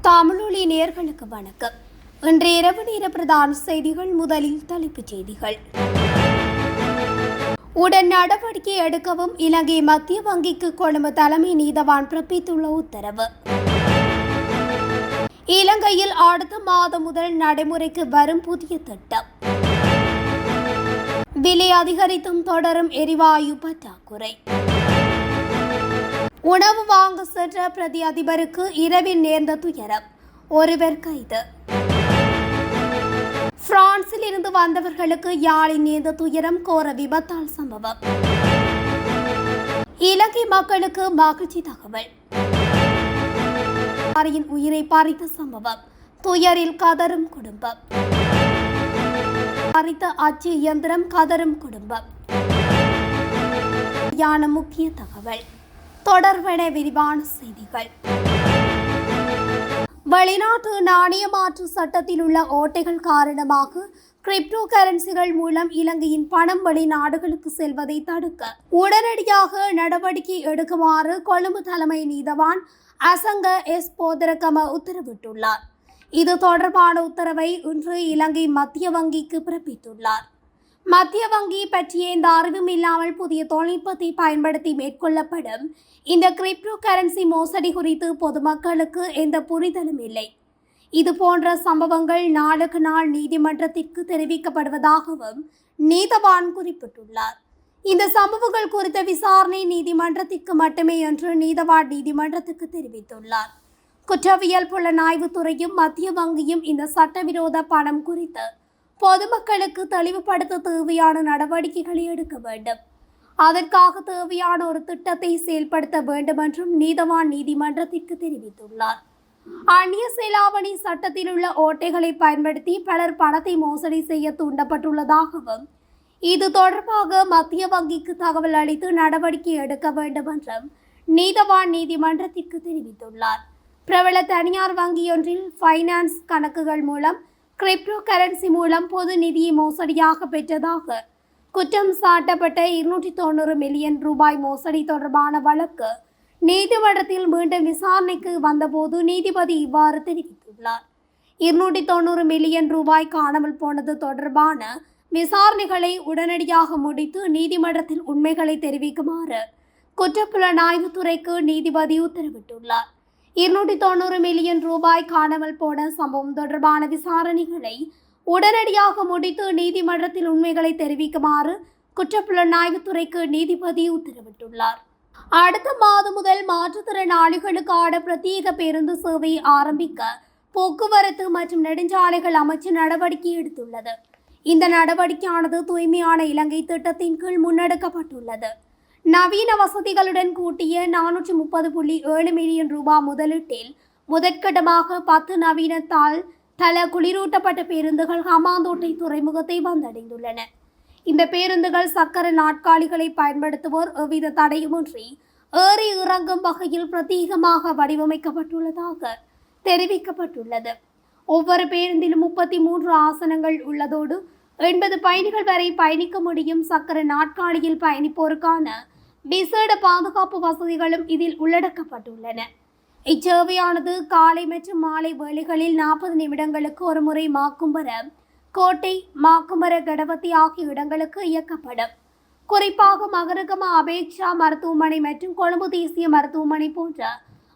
தமிழொலி நேயர்களுக்கு வணக்கம். இன்றைய இரவு நேர பிரதான செய்திகள். முதலில் தலைப்புச் செய்திகள். உடன் நடவடிக்கை எடுக்கவும் இலங்கை மத்திய வங்கிக்கு கொழும்பு தலைமை நீதவான் பிறப்பித்துள்ள உத்தரவு. இலங்கையில் அடுத்த மாதம் முதல் நடைமுறைக்கு வரும் புதிய திட்டம். விலை அதிகரித்தும் தொடரும் எரிவாயு பற்றாக்குறை. உணவு வாங்க சென்ற பிரதி அதிபருக்கு இரவில் நேர்ந்த துயரம், ஒருவர் கைது. பிரான்சில் இருந்து வந்தவர்களுக்கு யாழில் நேர்ந்த துயரம், கோர விபத்தால் சம்பவம். இலங்கை மக்களுக்கு மகிழ்ச்சி தகவல். உயிரை பறித்த சம்பவம், துயரில் கதரும் குடும்பம். பறித்த அச்சு இயந்திரம், கதரும் குடும்பம். முக்கிய தகவல் தொடர்பென விரிவான செய்திகள். வெளிநாட்டு நாணய மாற்று சட்டத்தில் உள்ள ஓட்டைகள் காரணமாக கிரிப்டோ கரன்சிகள் மூலம் இலங்கையின் பணம் வெளிநாடுகளுக்கு செல்வதை தடுக்க உடனடியாக நடவடிக்கை எடுக்குமாறு கொழும்பு தலைமை நீதவான் அசங்க எஸ் போதரகம உத்தரவிட்டுள்ளார். இது தொடர்பான உத்தரவை இன்று இலங்கை மத்திய வங்கிக்கு பிறப்பித்துள்ளார். மத்திய வங்கி பற்றிய இந்த அறிவும் இல்லாமல் புதிய தொழில்நுட்பத்தை பயன்படுத்தி மேற்கொள்ளப்படும் இந்த கிரிப்டோ கரன்சி மோசடி குறித்து பொதுமக்களுக்கு எந்த புரிதலும் இல்லை. இது போன்ற சம்பவங்கள் நாளுக்கு நாள் நீதிமன்றத்திற்கு தெரிவிக்கப்படுவதாகவும் நீதவான் குறிப்பிட்டுள்ளார். இந்த சம்பவங்கள் குறித்த விசாரணை நீதிமன்றத்திற்கு மட்டுமே என்று நீதவான் நீதிமன்றத்துக்கு தெரிவித்துள்ளார். குற்றவியல் புலனாய்வுத்துறையும் மத்திய வங்கியும் இந்த சட்டவிரோத பணம் குறித்து பொதுமக்களுக்கு தெளிவுபடுத்த தேவையான நடவடிக்கைகளை எடுக்க வேண்டும். அதற்காக தேவையான ஒரு திட்டத்தை செயல்படுத்த வேண்டும் என்றும் நீதவான் நீதிமன்றத்திற்கு தெரிவித்துள்ளார். அந்நிய செலாவணி சட்டத்தில் உள்ள ஓட்டைகளை பயன்படுத்தி பலர் பணத்தை மோசடி செய்ய தூண்டப்பட்டுள்ளதாகவும் இது தொடர்பாக மத்திய வங்கிக்கு தகவல் அளித்து நடவடிக்கை எடுக்க வேண்டும் என்றும் நீதவான் நீதிமன்றத்திற்கு தெரிவித்துள்ளார். பிரபல தனியார் வங்கியொன்றில் ஃபைனான்ஸ் கணக்குகள் மூலம் கிரிப்டோ கரன்சி மூலம் பொது நிதியை மோசடியாக பெற்றதாக குற்றம் சாட்டப்பட்ட 290 மில்லியன் ரூபாய் மோசடி தொடர்பான வழக்கு நீதிமன்றத்தில் மீண்டும் விசாரணைக்கு வந்தபோது நீதிபதி இவ்வாறு தெரிவித்துள்ளார். 290 மில்லியன் ரூபாய் காணாமல் போனது தொடர்பான விசாரணைகளை உடனடியாக முடித்து நீதிமன்றத்தில் உண்மைகளை தெரிவிக்குமாறு குற்றப்புலனாய்வுத்துறைக்கு நீதிபதி உத்தரவிட்டுள்ளார். 290 மில்லியன் ரூபாய் காணாமல் போன சம்பவம் தொடர்பான விசாரணைகளை உடனடியாக முடித்து நீதிமன்றத்தில் உண்மைகளை தெரிவிக்குமாறு குற்றப்புலனாய்வுத்துறைக்கு நீதிபதி உத்தரவிட்டுள்ளார். அடுத்த மாதம் முதல் மாற்றுத்திறனாளிகளுக்கான பிரத்யேக பேருந்து சேவையை ஆரம்பிக்க போக்குவரத்து மற்றும் நெடுஞ்சாலைகள் அமைச்சு நடவடிக்கை எடுத்துள்ளது. இந்த நடவடிக்கையானது தூய்மையான இலங்கை திட்டத்தின் கீழ் முன்னெடுக்கப்பட்டுள்ளது. நவீன வசதிகளுடன் கூட்டிய 430.7 மில்லியன் ரூபாய் முதலீட்டில் முதற்கட்டமாக 10 நவீன தள குளிரூட்டப்பட்ட பேருந்துகள் ஹம்பாந்தோட்டை துறைமுகத்தை வந்தடைந்துள்ளன. இந்த பேருந்துகள் சக்கர நாற்காலிகளை பயன்படுத்துவோர் எவ்வித தடையுமின்றி ஏறி இறங்கும் வகையில் பிரத்யேகமாக வடிவமைக்கப்பட்டுள்ளதாக தெரிவிக்கப்பட்டுள்ளது. ஒவ்வொரு பேருந்திலும் 33 ஆசனங்கள் உள்ளதோடு 80 பயணிகள் வரை பயணிக்க முடியும். சக்கர நாற்காலியில் பயணிப்போருக்கான விசேட பாதுகாப்பு வசதிகளும் இதில் உள்ளடக்கப்பட்டுள்ளன. இச்சேவையானது காலை மற்றும் மாலை வேளைகளில் 40 நிமிடங்களுக்கு ஒரு முறை மாக்கும்பர, கோட்டை, மாக்கும்பர, கடவத்தி ஆகிய இடங்களுக்கு இயக்கப்படும். குறிப்பாக மகரகம அபேக்ஷா மருத்துவமனை மற்றும் கொழும்பு தேசிய மருத்துவமனை போன்ற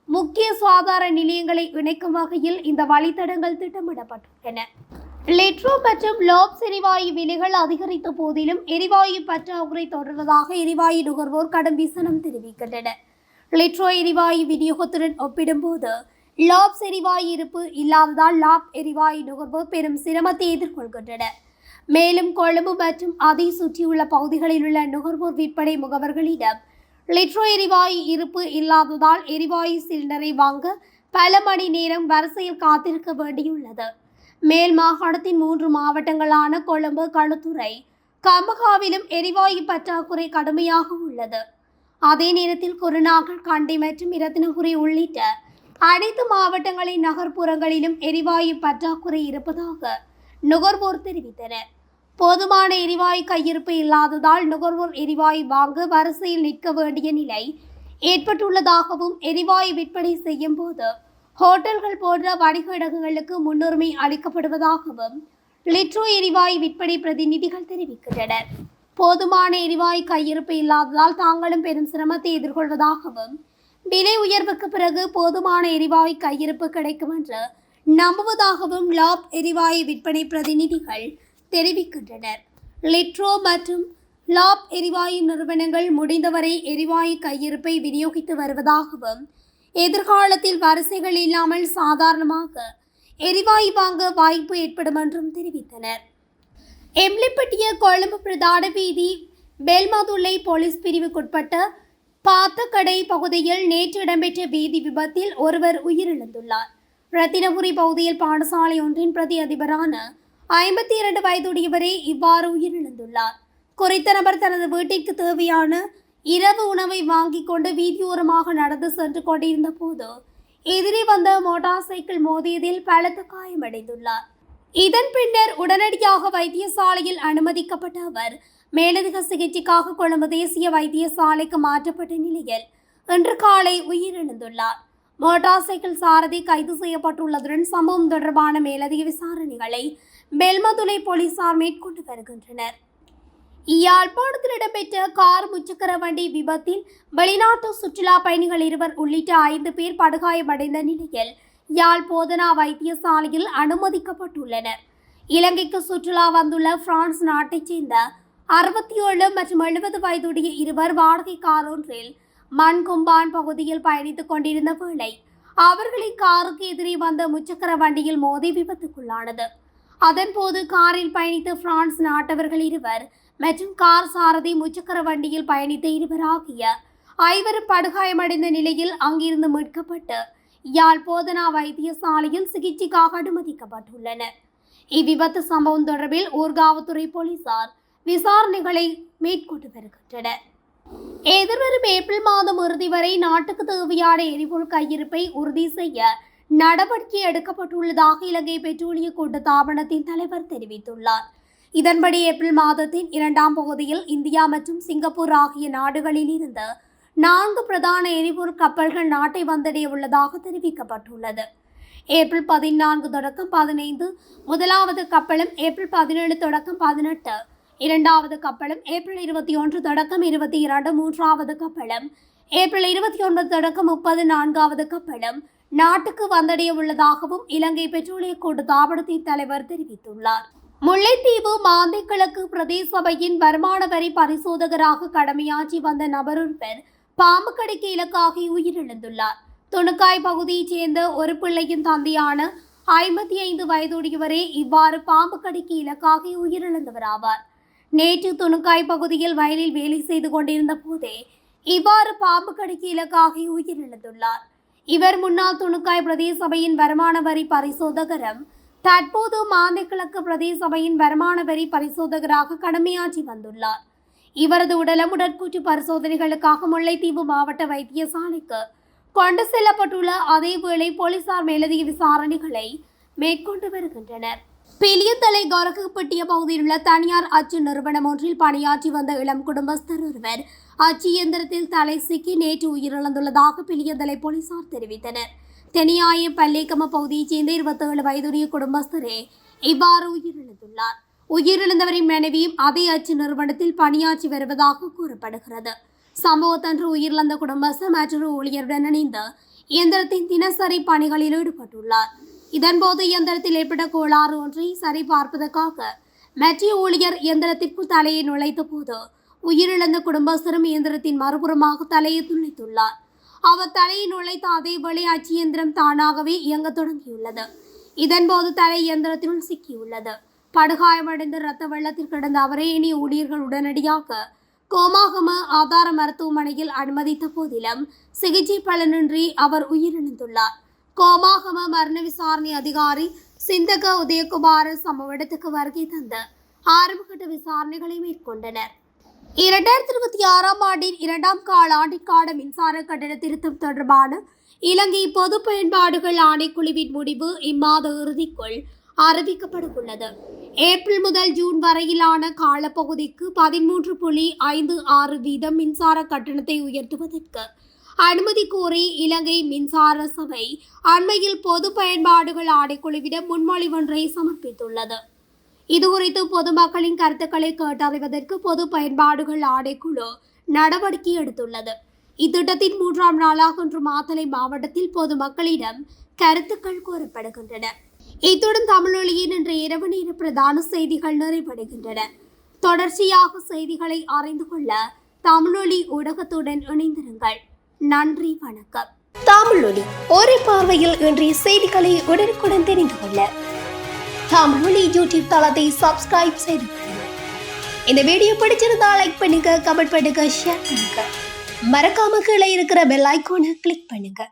முக்கிய சுகாதார நிலையங்களை இணைக்கும் வகையில் இந்த வழித்தடங்கள் திட்டமிடப்பட்டுள்ளன. லிட்ரோ மற்றும் லோப்ஸ் எரிவாயு விலைகள் அதிகரித்த போதிலும் எரிவாயு பற்றாக்குறை தொடர்வதாக எரிவாயு நுகர்வோர் கடும் விசனம் தெரிவிக்கின்றனர். லிட்ரோ எரிவாயு விநியோகத்துடன் ஒப்பிடும்போது லாப்ஸ் எரிவாயு இருப்பு இல்லாததால் லாப் எரிவாயு நுகர்வோர் பெரும் சிரமத்தை எதிர்கொள்கின்றனர். மேலும் கொழும்பு மற்றும் அதை சுற்றியுள்ள பகுதிகளில் உள்ள நுகர்வோர் விற்பனை முகவர்களிடம் லிட்ரோ எரிவாயு இருப்பு இல்லாததால் எரிவாயு சிலிண்டரை வாங்க பல மணி நேரம் வரிசையில் காத்திருக்க வேண்டியுள்ளது. மேல் மாகாணத்தின் 3 மாவட்டங்களான கொழும்பு, களுத்துறை, கம்பகாவிலும் எரிவாயு பற்றாக்குறை கடுமையாக உள்ளது. அதே நேரத்தில் குருநாகல், கண்டி மற்றும் இரத்தினபுரி உள்ளிட்ட அனைத்து மாவட்டங்களின் நகர்ப்புறங்களிலும் எரிவாயு பற்றாக்குறை இருப்பதாக நுகர்வோர் தெரிவித்தனர். போதுமான எரிவாயு கையிருப்பு இல்லாததால் நுகர்வோர் எரிவாயு வாங்க வரிசையில் நிற்க வேண்டிய நிலை ஏற்பட்டுள்ளதாகவும் எரிவாயு விற்பனை செய்யும் போது ஹோட்டல்கள் போன்ற வணிக இடங்களுக்கு முன்னுரிமை அளிக்கப்படுவதாகவும் லிட்ரோ எரிவாயு விற்பனை பிரதிநிதிகள் தெரிவிக்கின்றனர். போதுமான எரிவாயு கையிருப்பு இல்லாததால் தாங்களும் பெரும் சிரமத்தை எதிர்கொள்வதாகவும் விலை உயர்வுக்கு பிறகு போதுமான எரிவாயு கையிருப்பு கிடைக்கும் என்று நம்புவதாகவும் லாப் எரிவாயு விற்பனை பிரதிநிதிகள் தெரிவிக்கின்றனர். லிட்ரோ மற்றும் லாப் எரிவாயு நிறுவனங்கள் முடிந்தவரை எரிவாயு கையிருப்பை விநியோகித்து வருவதாகவும் எதிர்காலத்தில் வரிசைகள் இல்லாமல் சாதாரணமாக எரிவாயு வாங்க வாய்ப்பு ஏற்படும் என்றும் தெரிவித்தனர். எம்லிப்பட்டிய கொழும்பு பிரதான வீதி பெல்மதுல்லை போலீஸ் பிரிவுக்குட்பட்ட பாத்தக்கடை பகுதியில் நேற்று இடம்பெற்ற வீதி விபத்தில் ஒருவர் உயிரிழந்துள்ளார். ரத்தினபுரி பகுதியில் பாடசாலை ஒன்றின் பிரதி அதிபரான 52 வயதுடையவரே இவ்வாறு உயிரிழந்துள்ளார். குறித்த நபர் தனது வீட்டிற்கு தேவையான இரவு உணவை வாங்கிக் கொண்டு வீதியோரமாக நடந்து சென்று கொண்டிருந்த போது எதிரே வந்த மோட்டார் சைக்கிள் மோதியதில் பலத்த காயமடைந்துள்ளார். இதன் பின்னர் உடனடியாக வைத்தியசாலையில் அனுமதிக்கப்பட்ட அவர் மேலதிக சிகிச்சைக்காக கொழும்பு தேசிய வைத்தியசாலைக்கு மாற்றப்பட்ட நிலையில் இன்று காலை உயிரிழந்துள்ளார். மோட்டார் சைக்கிள் சாரதி கைது செய்யப்பட்டுள்ளதுடன் சம்பவம் தொடர்பான மேலதிக விசாரணைகளை பெல்மதுலை போலீசார் மேற்கொண்டு வருகின்றனர். யாழ்ப்பாணத்தில் இடம்பெற்ற கார் முச்சக்கர வண்டி விபத்தில் வெளிநாட்டு சுற்றுலா பயணிகள் 2 உள்ளிட்ட 5 பேர் படுகாயமடைந்த நிலையில் யாழ் போதனா வைத்தியசாலையில் அனுமதிக்கப்பட்டுள்ளனர். இலங்கைக்கு சுற்றுலா வந்துள்ள பிரான்ஸ் நாட்டைச் சேர்ந்த 67 மற்றும் 70 வயதுடைய 2 வாடகை கார் ஒன்றில் மண்கொம்பான் பகுதியில் பயணித்துக் கொண்டிருந்த வேளை அவர்களின் காருக்கு எதிரே வந்த முச்சக்கர வண்டியில் மோதி விபத்துக்குள்ளானது. அதன்போது காரில் பயணித்த பிரான்ஸ் நாட்டவர்கள் 2 மற்றும் கார் சாரதி முச்சக்கர வண்டியில் பயணித்த 2 ஆகிய 5 படுகாயமடைந்த நிலையில் அங்கிருந்து மீட்கப்பட்டு யாழ் போதனா வைத்தியசாலையில் சிகிச்சைக்காக அனுமதிக்கப்பட்டுள்ளனர். இவ்விபத்து சம்பவம் தொடர்பில் ஊர்காவத்துறை போலீசார் விசாரணைகளை மேற்கொண்டு வருகின்றனர். எதிர்வரும் ஏப்ரல் மாதம் இறுதி வரை நாட்டுக்கு தேவையான எரிபொருள் கையிருப்பை உறுதி செய்ய நடவடிக்கை எடுக்கப்பட்டுள்ளதாக இலங்கை பெட்ரோலிய கூட்டுத்தாபனத்தின் தலைவர் தெரிவித்துள்ளார். இதன்படி ஏப்ரல் மாதத்தின் 2ஆம் பகுதியில் இந்தியா மற்றும் சிங்கப்பூர் ஆகிய நாடுகளில் இருந்து 4 பிரதான எரிபொருள் கப்பல்கள் நாட்டை வந்தடைய உள்ளதாக தெரிவிக்கப்பட்டுள்ளது. ஏப்ரல் 14 தொடக்கம் 15 முதலாவது கப்பலும், ஏப்ரல் 17 தொடக்கம் 18 இரண்டாவது கப்பலும், ஏப்ரல் 21 தொடக்கம் 22 மூன்றாவது கப்பலும், ஏப்ரல் 29 தொடக்கம் 30 4வது கப்பலும் நாட்டுக்கு வந்தடைய உள்ளதாகவும் இலங்கை பெட்ரோலிய கூட்டுத்தாபனத்தின் தலைவர் தெரிவித்துள்ளார். முல்லைத்தீவு மாந்தை கிழக்கு பிரதேச சபையின் வருமான வரி பரிசோதகராக கடமையாற்றி வந்த நபர் ஒருவர் பாம்பு கடிக்கு இலக்காகி உயிரிழந்துள்ளார். துணுக்காய் பகுதியைச் சேர்ந்த ஒரு பிள்ளையின் தந்தையான 55 வயதுடையவரே இவ்வாறு பாம்பு கடிக்கு இலக்காகி உயிரிழந்தவராவார். நேற்று துணுக்காய் பகுதியில் வயலில் வேலை செய்து கொண்டிருந்த போதே இவ்வாறு பாம்பு கடிக்கு இலக்காகி உயிரிழந்துள்ளார். இவர் முன்னாள் துணுக்காய் பிரதேச சபையின் வருமான வரி பரிசோதகரும் தற்போது மாந்தை கிழக்கு பிரதேச சபையின் வருமான வரி பரிசோதகராக கடமையாற்றி வந்துள்ளார். இவரது உடலம் உடற்கூற்று பரிசோதனைகளுக்காக முல்லைத்தீவு மாவட்ட வைத்தியசாலைக்கு கொண்டு செல்லப்பட்டுள்ள அதேவேளை போலீசார் மேலதிக விசாரணைகளை மேற்கொண்டு வருகின்றனர். பிலியத்தலை கொரகுப்பட்டிய பகுதியில் உள்ள தனியார் அச்சு நிறுவனம் ஒன்றில் பணியாற்றி வந்த இளம் குடும்பஸ்தர் ஒருவர் அச்சு இயந்திரத்தில் தலை சிக்கி நேற்று உயிரிழந்துள்ளதாக பிலியத்தலை போலீசார் தெரிவித்தனர். தெனியாய பல்லேக்கம பகுதியைச் சேர்ந்த 27 வயதுடைய குடும்பஸ்தரே இவ்வாறு உயிரிழந்துள்ளார். உயிரிழந்தவரின் மனைவியும் அதே அச்சு நிறுவனத்தில் பணியாற்றி வருவதாக கூறப்படுகிறது. சம்பவத்தன்று உயிரிழந்த குடும்பஸ்தர் மற்றொரு ஊழியருடன் இணைந்து இயந்திரத்தின் தினசரி பணிகளில் ஈடுபட்டுள்ளார். இதன்போது இயந்திரத்தில் ஏற்பட்ட கோளாறு ஒன்றை சரிபார்ப்பதற்காக மற்ற ஊழியர் இயந்திரத்திற்குள் தலையை நுழைத்த போது உயிரிழந்த குடும்பஸ்தரும் இயந்திரத்தின் மறுபுறமாக தலையை துளைத்துள்ளார். அவர் தலையை நுழைத்த அதேவேளை அச்சு இயந்திரம் தானாகவே இயங்க தொடங்கியுள்ளது. இதன்போது தலை இயந்திரத்தினுள் சிக்கியுள்ளது. படுகாயமடைந்த இரத்த வெள்ளத்தில் கிடந்த அவரை இனி ஊழியர்கள் உடனடியாக கோமாகம ஆதார மருத்துவமனையில் அனுமதித்த போதிலும் சிகிச்சை பலனின்றி அவர் உயிரிழந்துள்ளார். கோமாகம மரண விசாரணை அதிகாரி சிந்தக உதயகுமார சம்பவ இடத்துக்கு வருகை தந்து ஆரம்பகட்ட விசாரணைகளை மேற்கொண்டனர். 2026ஆம் ஆண்டின் 2ஆம் காலாண்டிற்கான மின்சார கட்டண திருத்தம் தொடர்பான இலங்கை பொது பயன்பாடுகள் ஆணைக்குழுவின் முடிவு இம்மாத இறுதிக்குள் அறிவிக்கப்பட உள்ளது. ஏப்ரல் முதல் ஜூன் வரையிலான காலப்பகுதிக்கு 13.56% மின்சார கட்டணத்தை உயர்த்துவதற்கு அனுமதி கோரி இலங்கை மின்சார சபை அண்மையில் பொது பயன்பாடுகள் ஆணைக்குழுவிடம் முன்மொழிவொன்றை சமர்ப்பித்துள்ளது. இதுகுறித்து பொதுமக்களின் கருத்துக்களை கேட்டறிவதற்கு பொது பயன்பாடுகள் ஆணைக்குழு நடவடிக்கை எடுத்துள்ளது. இத்திட்டத்தின் 3ஆம் நாளாக இன்று மாத்தளை மாவட்டத்தில் பொதுமக்களிடம் கருத்துக்கள் கோரப்படுகின்றன. இத்துடன் தமிழொலியின் இன்று இரவு நேர பிரதான செய்திகள் நிறைவடைகின்றன. தொடர்ச்சியாக செய்திகளை அறிந்து கொள்ள தமிழொலி ஊடகத்துடன் இணைந்திருங்கள். நன்றி, வணக்கம். தமிழொலி ஒரே பார்வையில் இன்றைய செய்திகளை உடனுக்குடன் தெரிந்து கொள்ள தமிழொலி யூடியூப் தளத்தை சப்ஸ்கிரைப் செய்து கொள்ளுங்கள். இந்த வீடியோ பிடிச்சிருந்தா லைக் பண்ணுங்க, கமெண்ட் பண்ணுங்க, ஷேர் பண்ணுங்க. மறக்காம கீழே இருக்கிற பெல் ஐகானை கிளிக் பண்ணுங்க.